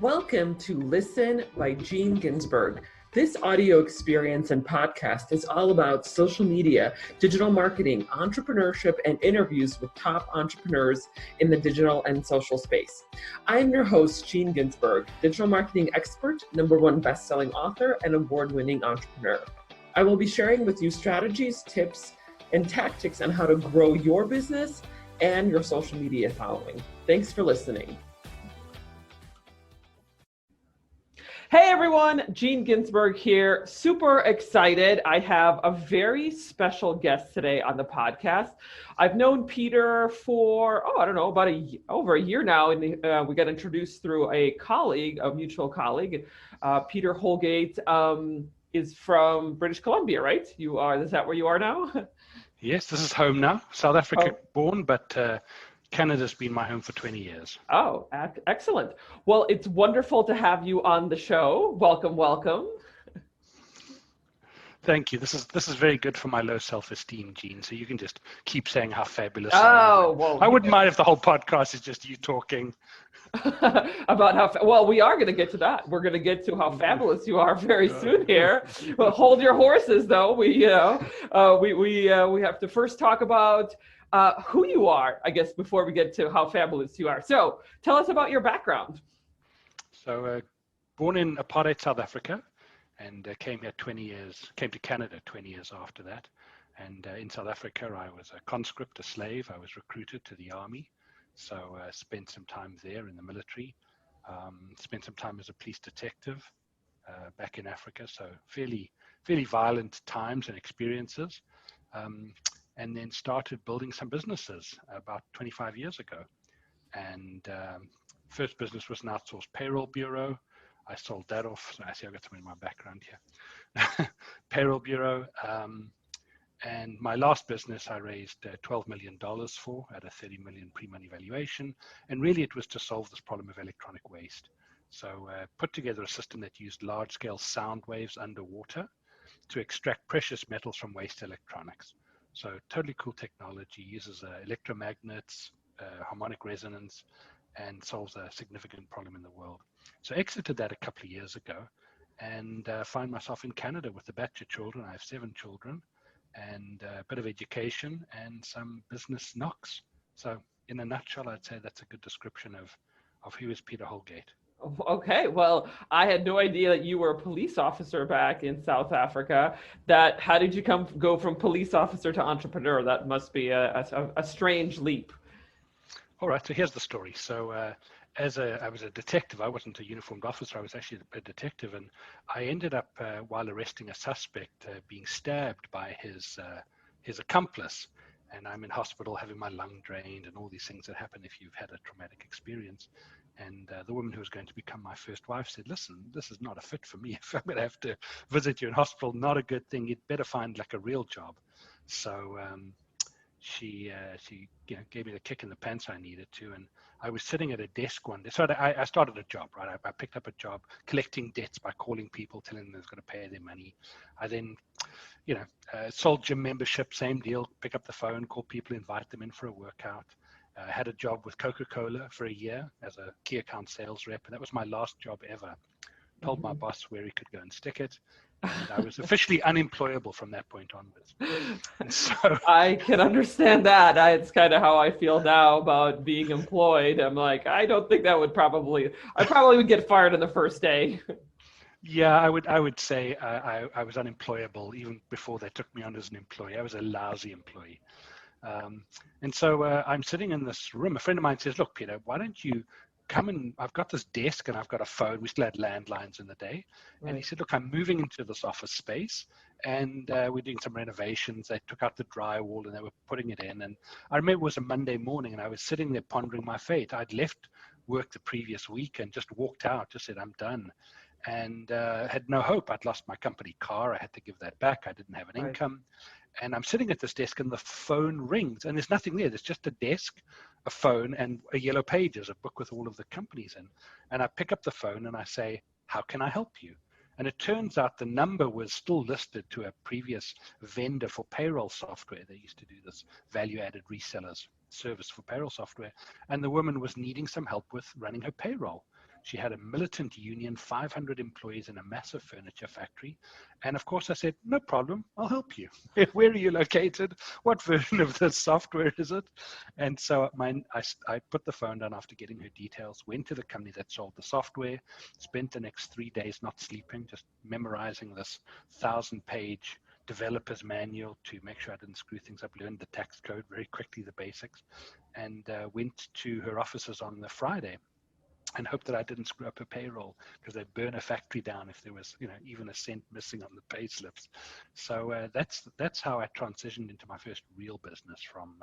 Welcome to Listen by Gene Ginsberg. This audio experience and podcast is all about social media, digital marketing, entrepreneurship, and interviews with top entrepreneurs in the digital and social space. I am your host, Gene Ginsberg, digital marketing expert, #1 best-selling author, and award-winning entrepreneur. I will be sharing with you strategies, tips, and tactics on how to grow your business and your social media following. Thanks for listening. Hey everyone, Gene Ginsberg here. Super excited. I have a very special guest today on the podcast. I've known Peter for, about over a year now. And we got introduced through a colleague, a mutual colleague. Peter Holgate is from British Columbia, right? Is that where you are now? Yes, this is home now. South Africa born, but Canada's been my home for 20 years. Oh, excellent. Well, it's wonderful to have you on the show. Welcome, welcome. Thank you. This is very good for my low self-esteem, Gene. So you can just keep saying how fabulous I am. Well, I wouldn't mind if the whole podcast is just you talking. About how we are going to get to that. We're going to get to how fabulous you are very soon here. Well, hold your horses, though. We have to first talk about who you are, I guess, before we get to how fabulous you are. So tell us about your background. So born in apartheid South Africa and came to Canada 20 years after that. And in South Africa, I was a conscript, a slave. I was recruited to the army. So spent some time there in the military, spent some time as a police detective back in Africa. So fairly violent times and experiences. And then started building some businesses about 25 years ago. And first business was an outsourced payroll bureau. I sold that off. So I see I've got some in my background here. Payroll bureau. And my last business, I raised $12 million for at a 30 million pre-money valuation. And really it was to solve this problem of electronic waste. So put together a system that used large-scale sound waves underwater to extract precious metals from waste electronics. So totally cool technology, uses electromagnets, harmonic resonance, and solves a significant problem in the world. So exited that a couple of years ago and find myself in Canada with a batch of children. I have 7 children and a bit of education and some business knocks. So in a nutshell, I'd say that's a good description of who is Peter Holgate. Okay, well, I had no idea that you were a police officer back in South Africa. How did you go from police officer to entrepreneur? That must be a strange leap. All right, so here's the story. So I was a detective. I wasn't a uniformed officer. I was actually a detective, and I ended up, while arresting a suspect, being stabbed by his accomplice. And I'm in hospital having my lung drained and all these things that happen if you've had a traumatic experience. And the woman who was going to become my first wife said, "Listen, this is not a fit for me. If I'm going to have to visit you in hospital, not a good thing. You'd better find like a real job." So she gave me the kick in the pants I needed to. And I was sitting at a desk one day. So I started a job, right? I picked up a job collecting debts by calling people, telling them they was going to pay their money. I then sold gym membership, same deal, pick up the phone, call people, invite them in for a workout. I had a job with Coca-Cola for a year as a key account sales rep, and that was my last job ever. Told my boss where he could go and stick it, and I was officially unemployable from that point onwards. And so I can understand that. It's kind of how I feel now about being employed. I'm like, I don't think that I probably would get fired on the first day. Yeah, I would say I was unemployable even before they took me on as an employee. I was a lousy employee. And so I'm sitting in this room. A friend of mine says, "Look, Peter, why don't you come in? I've got this desk and I've got a phone." We still had landlines in the day. Right. And he said, "Look, I'm moving into this office space and we're doing some renovations." They took out the drywall and they were putting it in. And I remember it was a Monday morning and I was sitting there pondering my fate. I'd left work the previous week and just walked out, just said, "I'm done." And had no hope. I'd lost my company car. I had to give that back. I didn't have an income. And I'm sitting at this desk and the phone rings and there's nothing there. There's just a desk, a phone, and a yellow pages, a book with all of the companies in. And I pick up the phone and I say, "How can I help you?" And it turns out the number was still listed to a previous vendor for payroll software. They used to do this value-added resellers service for payroll software. And the woman was needing some help with running her payroll. She had a militant union, 500 employees in a massive furniture factory. And of course I said, no problem, I'll help you. Where are you located? What version of the software is it? And so I put the phone down after getting her details, went to the company that sold the software, spent the next 3 days not sleeping, just memorizing this 1,000-page developer's manual to make sure I didn't screw things up, learned the tax code very quickly, the basics, and went to her offices on the Friday and hoped that I didn't screw up her payroll, because they'd burn a factory down if there was, even a cent missing on the pay slips. So that's how I transitioned into my first real business from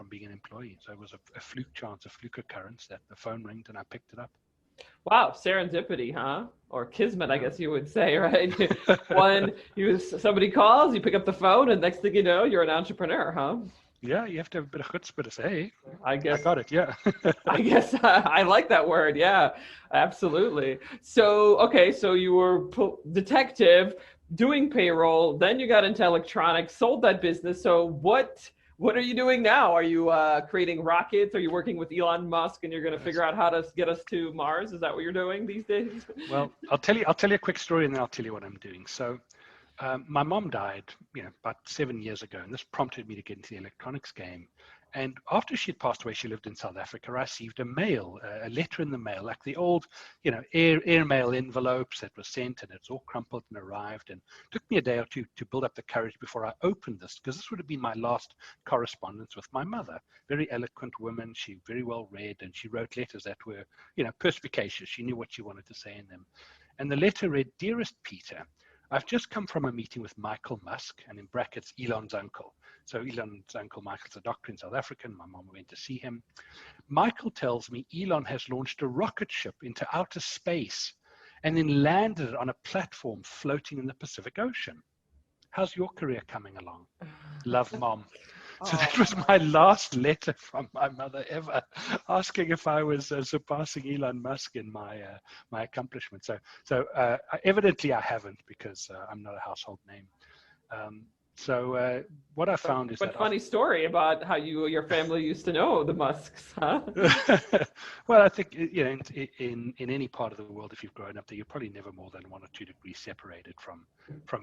being an employee. So it was a fluke chance, a fluke occurrence that the phone rang and I picked it up. Wow, serendipity, huh? Or kismet, I guess you would say, right? Somebody calls, you pick up the phone, and next thing you know, you're an entrepreneur, huh? Yeah, you have to have a bit of chutzpah to say, hey, I guess I got it, yeah. I guess I like that word. Yeah, absolutely. So, okay, so you were detective doing payroll, then you got into electronics, sold that business. So what are you doing now? Are you creating rockets? Are you working with Elon Musk and you're going to figure out how to get us to Mars? Is that what you're doing these days? Well, I'll tell you a quick story and then I'll tell you what I'm doing. So my mom died, about 7 years ago, and this prompted me to get into the electronics game. And after she'd passed away, she lived in South Africa. I received a letter in the mail, like the old, air mail envelopes that were sent, and it's all crumpled and arrived. And it took me a day or two to build up the courage before I opened this, because this would have been my last correspondence with my mother. Very eloquent woman, she very well read, and she wrote letters that were, perspicacious. She knew what she wanted to say in them. And the letter read, "Dearest Peter, I've just come from a meeting with Michael Musk," and in brackets, Elon's uncle. So Elon's uncle, Michael's a doctor in South Africa, and my mom went to see him. "Michael tells me Elon has launched a rocket ship into outer space and then landed it on a platform floating in the Pacific Ocean. How's your career coming along? Love, Mom." So that was my last letter from my mother ever, asking if I was surpassing Elon Musk in my accomplishment. So evidently I haven't, because I'm not a household name. So what I found is that... But funny story about how your family used to know the Musks, huh? Well, I think, in any part of the world, if you've grown up there, you're probably never more than 1 or 2 degrees separated from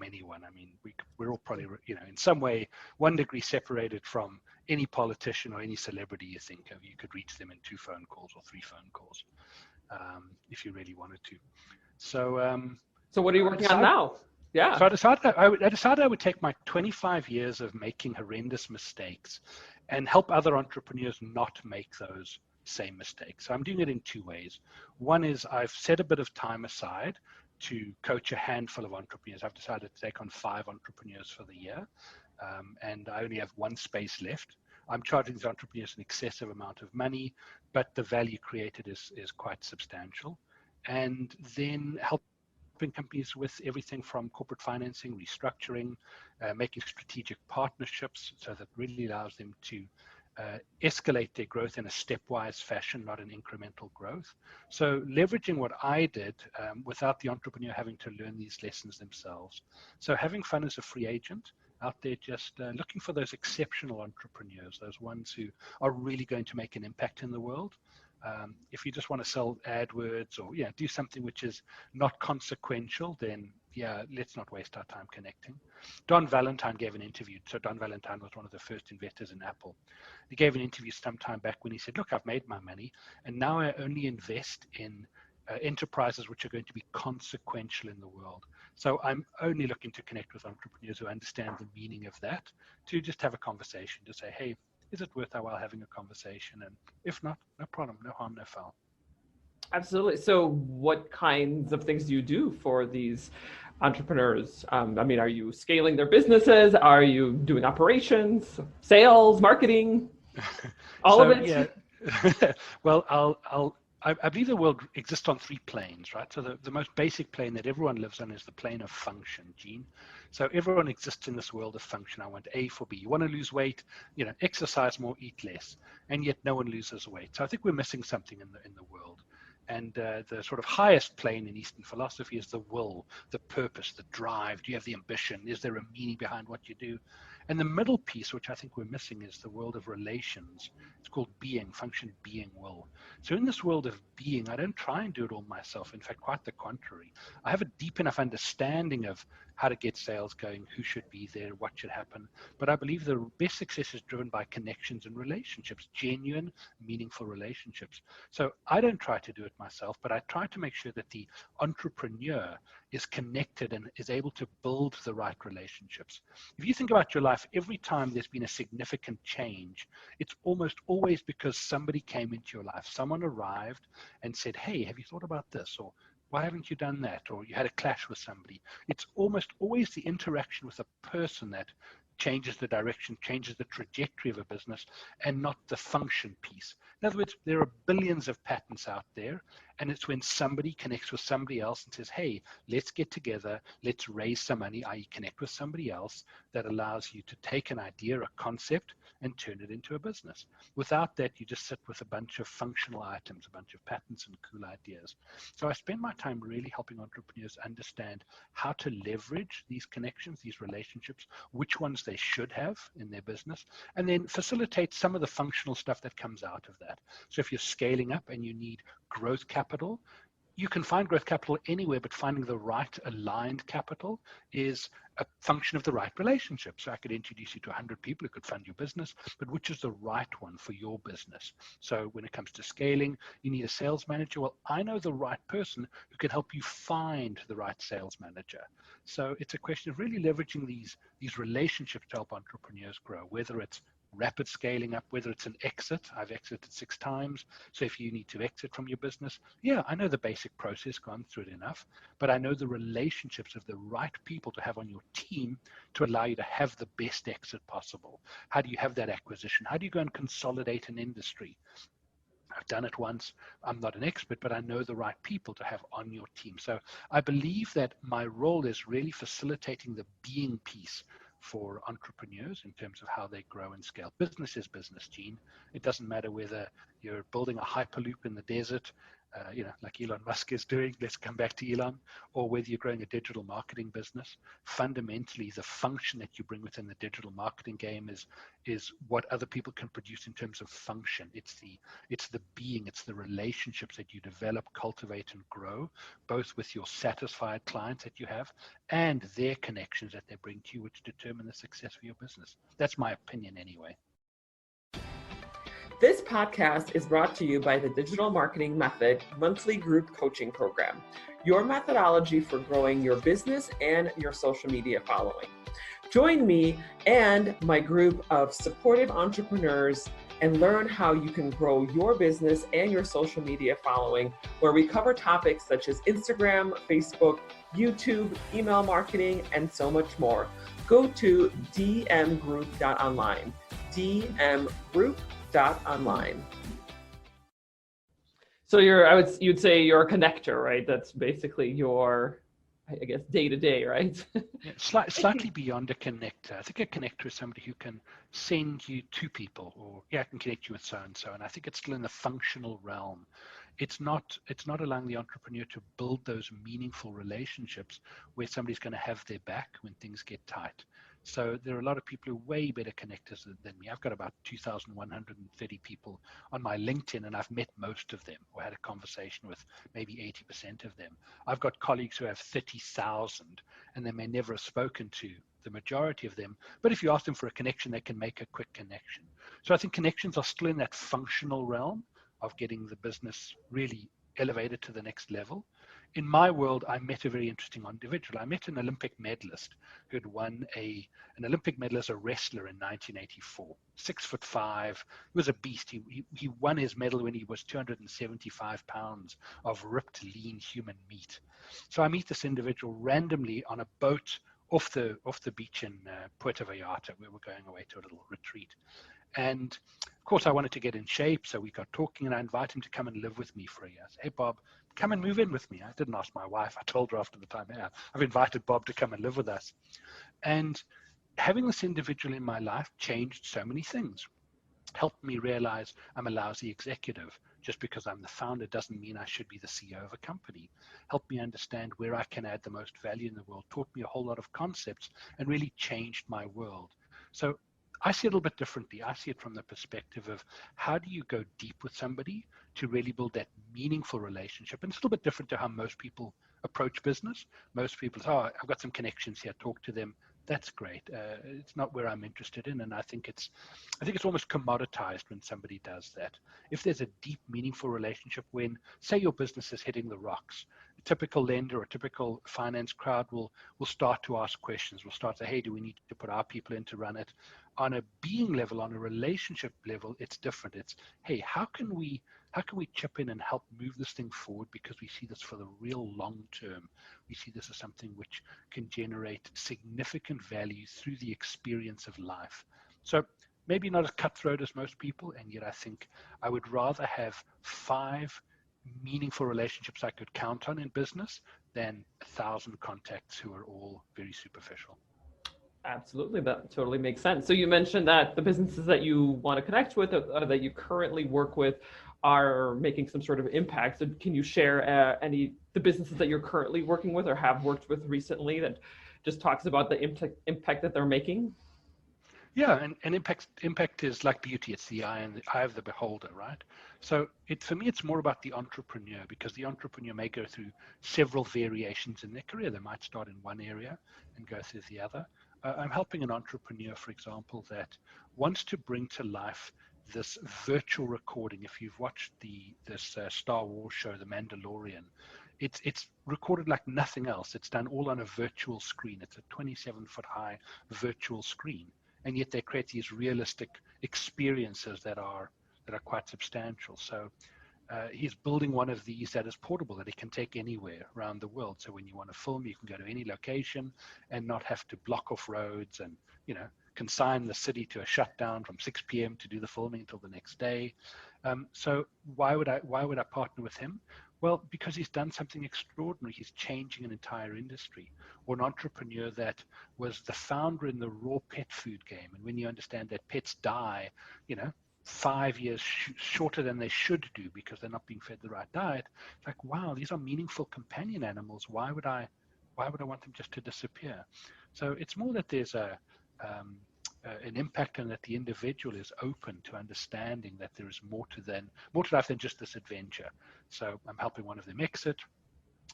anyone. I mean, we're all probably, in some way, 1 degree separated from any politician or any celebrity you think of. You could reach them in 2 phone calls or 3 phone calls, if you really wanted to. So what are you working on now? Yeah. So I decided I would take my 25 years of making horrendous mistakes and help other entrepreneurs not make those same mistakes. So I'm doing it in 2 ways. One is I've set a bit of time aside to coach a handful of entrepreneurs. I've decided to take on 5 entrepreneurs for the year, and I only have 1 space left. I'm charging these entrepreneurs an excessive amount of money, but the value created is quite substantial. And then helping companies with everything from corporate financing, restructuring, making strategic partnerships, so that really allows them to escalate their growth in a stepwise fashion, not an incremental growth. So leveraging what I did without the entrepreneur having to learn these lessons themselves. So having fun as a free agent, out there just looking for those exceptional entrepreneurs, those ones who are really going to make an impact in the world. If you just want to sell AdWords or do something which is not consequential, then let's not waste our time connecting. Don Valentine gave an interview. So Don Valentine was one of the first investors in Apple. He gave an interview some time back when he said, "Look, I've made my money, and now I only invest in enterprises which are going to be consequential in the world. So I'm only looking to connect with entrepreneurs who understand the meaning of that, to just have a conversation, to say, hey, is it worth our while having a conversation? And if not, no problem, no harm, no foul." Absolutely. So what kinds of things do you do for these entrepreneurs? I mean, are you scaling their businesses? Are you doing operations, sales, marketing, all of it? Yeah. Well, I believe the world exists on 3 planes, right? So the most basic plane that everyone lives on is the plane of function, Gene. So everyone exists in this world of function. I want A for B. You want to lose weight, exercise more, eat less, and yet no one loses weight. So I think we're missing something in the world. And the sort of highest plane in Eastern philosophy is the will, the purpose, the drive. Do you have the ambition? Is there a meaning behind what you do? And the middle piece, which I think we're missing, is the world of relations. It's called being, function, being, will. So in this world of being, I don't try and do it all myself. In fact, quite the contrary. I have a deep enough understanding of how to get sales going, who should be there, what should happen. But I believe the best success is driven by connections and relationships, genuine, meaningful relationships. So I don't try to do it myself, but I try to make sure that the entrepreneur is connected and is able to build the right relationships. If you think about your life, every time there's been a significant change, it's almost always because somebody came into your life. Someone arrived and said, hey, have you thought about this? Or why haven't you done that? Or you had a clash with somebody. It's almost always the interaction with a person that changes the direction, changes the trajectory of a business, and not the function piece. In other words, there are billions of patents out there, and it's when somebody connects with somebody else and says, hey, let's get together, let's raise some money, i.e. connect with somebody else, that allows you to take an idea, a concept, and turn it into a business. Without that, you just sit with a bunch of functional items, a bunch of patents and cool ideas. So I spend my time really helping entrepreneurs understand how to leverage these connections, these relationships, which ones they should have in their business, and then facilitate some of the functional stuff that comes out of that. So if you're scaling up and you need growth capital, you can find growth capital anywhere, but finding the right aligned capital is a function of the right relationship. So I could introduce you to 100 people who could fund your business, but which is the right one for your business? So when it comes to scaling, you need a sales manager. Well, I know the right person who can help you find the right sales manager. So it's a question of really leveraging these relationships to help entrepreneurs grow, whether it's rapid scaling up, whether it's an exit. I've exited 6 times. So if you need to exit from your business, yeah, I know the basic process, gone through it enough, but I know the relationships of the right people to have on your team to allow you to have the best exit possible. How do you have that acquisition? How do you go and consolidate an industry? I've done it once. I'm not an expert, but I know the right people to have on your team. So I believe that my role is really facilitating the being piece for entrepreneurs in terms of how they grow and scale. Business is business, Gene. It doesn't matter whether you're building a hyperloop in the desert, like Elon Musk is doing, let's come back to Elon, or whether you're growing a digital marketing business. Fundamentally, the function that you bring within the digital marketing game is what other people can produce in terms of function. It's the being, it's the relationships that you develop, cultivate, and grow, both with your satisfied clients that you have and their connections that they bring to you, which determine the success of your business. That's my opinion anyway. This podcast is brought to you by the Digital Marketing Method monthly group coaching program, your methodology for growing your business and your social media following. Join me and my group of supportive entrepreneurs and learn how you can grow your business and your social media following, where we cover topics such as Instagram, Facebook, YouTube, email marketing, and so much more. Go to dmgroup.online, dmgroup.online. So you'd say you're a connector, right? That's basically your, I guess, day to day, right? Yeah, slightly beyond a connector. I think a connector is somebody who can send you to people, or I can connect you with so and so. And I think it's still in the functional realm. It's not allowing the entrepreneur to build those meaningful relationships where somebody's going to have their back when things get tight. So there are a lot of people who are way better connectors than me. I've got about 2,130 people on my LinkedIn, and I've met most of them or had a conversation with maybe 80% of them. I've got colleagues who have 30,000, and they may never have spoken to the majority of them. But if you ask them for a connection, they can make a quick connection. So I think connections are still in that functional realm of getting the business really elevated to the next level. In my world, I met a very interesting individual. I met an Olympic medalist who had won an Olympic medal as a wrestler in 1984, 6'5". He was a beast. He won his medal when he was 275 pounds of ripped, lean human meat. So I meet this individual randomly on a boat off the beach in Puerto Vallarta, where we're going away to a little retreat. And of course, I wanted to get in shape, so we got talking, and I invited him to come and live with me for a year. I said, hey, Bob, come and move in with me. I didn't ask my wife. I told her after the time, yeah, I've invited Bob to come and live with us. And having this individual in my life changed so many things. Helped me realize I'm a lousy executive. Just because I'm the founder doesn't mean I should be the CEO of a company. Helped me understand where I can add the most value in the world. Taught me a whole lot of concepts and really changed my world. So I see it a little bit differently. I see it from the perspective of how do you go deep with somebody to really build that meaningful relationship. And it's a little bit different to how most people approach business. Most people say, oh, I've got some connections here, talk to them. That's great. It's not where I'm interested in. And I think it's almost commoditized when somebody does that. If there's a deep, meaningful relationship when, say, your business is hitting the rocks, a typical lender or typical finance crowd will start to ask questions. Will start to say, hey, do we need to put our people in to run it? On a being level, on a relationship level, it's different. It's, hey, how can we chip in and help move this thing forward, because we see this for the real long term. We see this as something which can generate significant value through the experience of life. So maybe not as cutthroat as most people, and yet I think I would rather have 5 meaningful relationships I could count on in business than 1,000 contacts who are all very superficial. Absolutely, that totally makes sense. So you mentioned that the businesses that you want to connect with, that you currently work with, are making some sort of impact. So can you share the businesses that you're currently working with or have worked with recently that just talks about the impact that they're making? Yeah, and impact is like beauty. It's the eye and the eye of the beholder, right? So for me, it's more about the entrepreneur, because the entrepreneur may go through several variations in their career. They might start in one area and go through the other. I'm helping an entrepreneur, for example, that wants to bring to life this virtual recording. If you've watched this Star Wars show, The Mandalorian, it's recorded like nothing else. It's done all on a virtual screen. It's a 27-foot high virtual screen, and yet they create these realistic experiences that are quite substantial. So he's building one of these that is portable, that he can take anywhere around the world. So when you want to film, you can go to any location and not have to block off roads and, consign the city to a shutdown from 6 p.m. to do the filming until the next day. So why would I partner with him? Well, because he's done something extraordinary. He's changing an entire industry. Or an entrepreneur that was the founder in the raw pet food game. And when you understand that pets die, 5 years shorter than they should do because they're not being fed the right diet, it's like, wow, these are meaningful companion animals. Why would I want them just to disappear? So it's more that there's an impact, and that the individual is open to understanding that there is more to life than just this adventure. So I'm helping one of them exit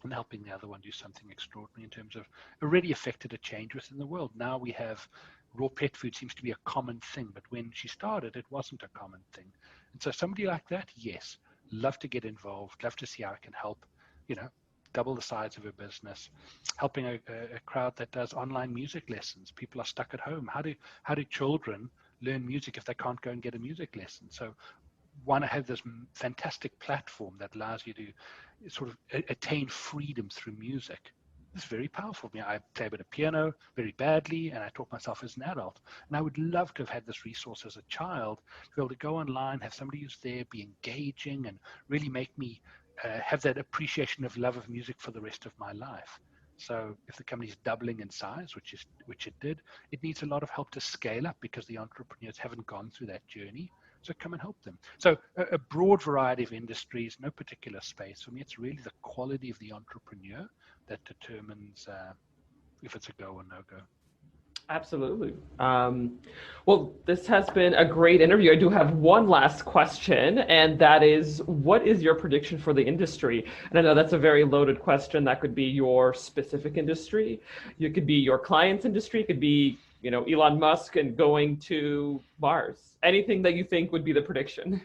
and helping the other one do something extraordinary in terms of already affected a change within the world. Now we have raw pet food seems to be a common thing, but when she started, it wasn't a common thing. And so somebody like that, yes, love to get involved, love to see how I can help, double the size of a business, helping a crowd that does online music lessons. People are stuck at home. How do children learn music if they can't go and get a music lesson? So want to have this fantastic platform that allows you to sort of attain freedom through music. It's very powerful. I play a bit of piano very badly, and I taught myself as an adult. And I would love to have had this resource as a child, to be able to go online, have somebody who's there, be engaging, and really make me have that appreciation of love of music for the rest of my life. So if the company's doubling in size, which it did, it needs a lot of help to scale up because the entrepreneurs haven't gone through that journey. So come and help them. So a broad variety of industries, no particular space. For me, it's really the quality of the entrepreneur that determines if it's a go or no go. Absolutely. Well, this has been a great interview. I do have one last question, and that is, what is your prediction for the industry? And I know that's a very loaded question. That could be your specific industry. It could be your client's industry. It could be, Elon Musk and going to Mars. Anything that you think would be the prediction?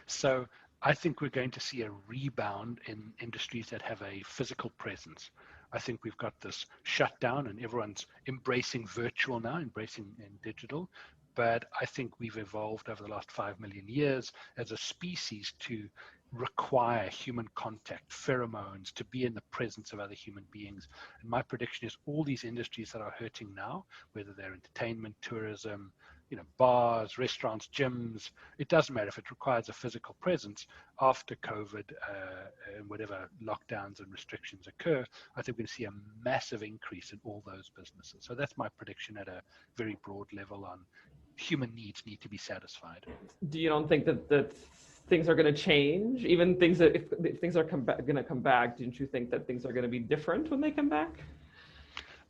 So I think we're going to see a rebound in industries that have a physical presence. I think we've got this shutdown and everyone's embracing virtual now, embracing in digital. But I think we've evolved over the last 5 million years as a species to require human contact, pheromones, to be in the presence of other human beings. And my prediction is all these industries that are hurting now, whether they're entertainment, tourism, bars, restaurants, gyms, it doesn't matter if it requires a physical presence after COVID and whatever lockdowns and restrictions occur. I think we're going to see a massive increase in all those businesses. So that's my prediction at a very broad level on human needs need to be satisfied. Do you don't think that things are going to change? Even things that if things are going to come back, didn't you think that things are going to be different when they come back?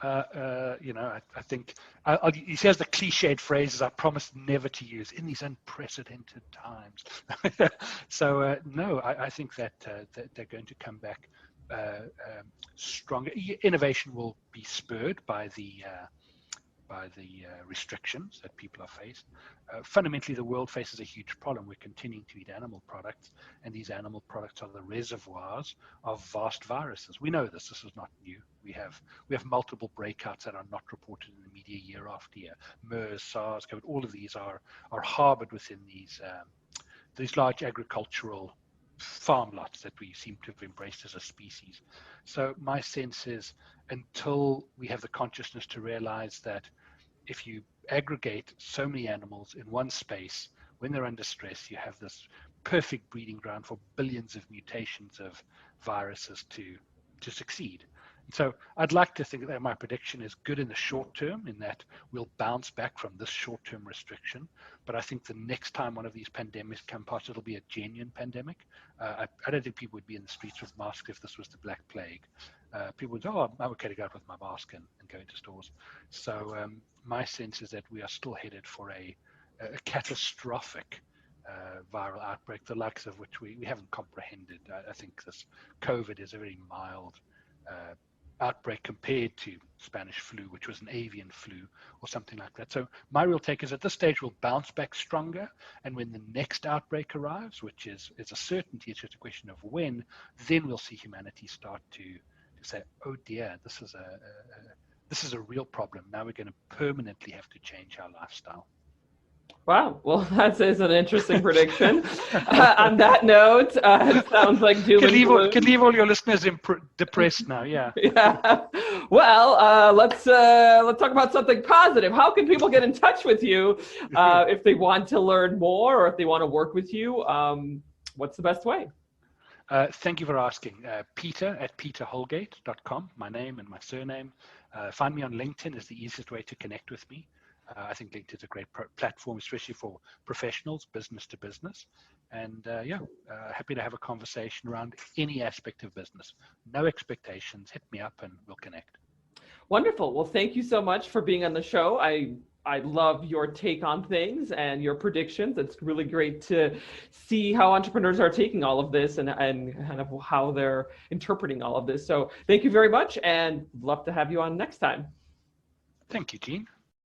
I think here's the cliched phrases I promised never to use in these unprecedented times. So no, I think that they're going to come back stronger. Innovation will be spurred by the restrictions that people are faced. Fundamentally, the world faces a huge problem. We're continuing to eat animal products, and these animal products are the reservoirs of vast viruses. We know this. This is not new. We have multiple breakouts that are not reported in the media year after year. MERS, SARS, COVID, all of these are harbored within these large agricultural farm lots that we seem to have embraced as a species. So my sense is, until we have the consciousness to realize that if you aggregate so many animals in one space, when they're under stress, you have this perfect breeding ground for billions of mutations of viruses to succeed. So I'd like to think that my prediction is good in the short term, in that we'll bounce back from this short-term restriction. But I think the next time one of these pandemics come past, it'll be a genuine pandemic. I don't think people would be in the streets with masks if this was the Black Plague. People would say, oh, I'm okay to go out with my mask and go into stores. So my sense is that we are still headed for a catastrophic viral outbreak, the likes of which we haven't comprehended. I think this COVID is a very mild outbreak compared to Spanish flu, which was an avian flu or something like that. So my real take is at this stage we'll bounce back stronger, and when the next outbreak arrives, which is a certainty, it's just a question of when, then we'll see humanity start to say, oh dear, this is a real problem. Now we're going to permanently have to change our lifestyle. Wow, well, that is an interesting prediction. On that note, it sounds like doom and gloom. Could leave all your listeners depressed now. Yeah. Yeah. Well, let's talk about something positive. How can people get in touch with you if they want to learn more or if they want to work with you? What's the best way? Thank you for asking. Peter at peterholgate.com, my name and my surname. Find me on LinkedIn is the easiest way to connect with me. I think LinkedIn is a great platform, especially for professionals, business to business. And happy to have a conversation around any aspect of business. No expectations. Hit me up and we'll connect. Wonderful. Well, thank you so much for being on the show. I love your take on things and your predictions. It's really great to see how entrepreneurs are taking all of this and kind of how they're interpreting all of this. So thank you very much, and love to have you on next time. Thank you, Gene.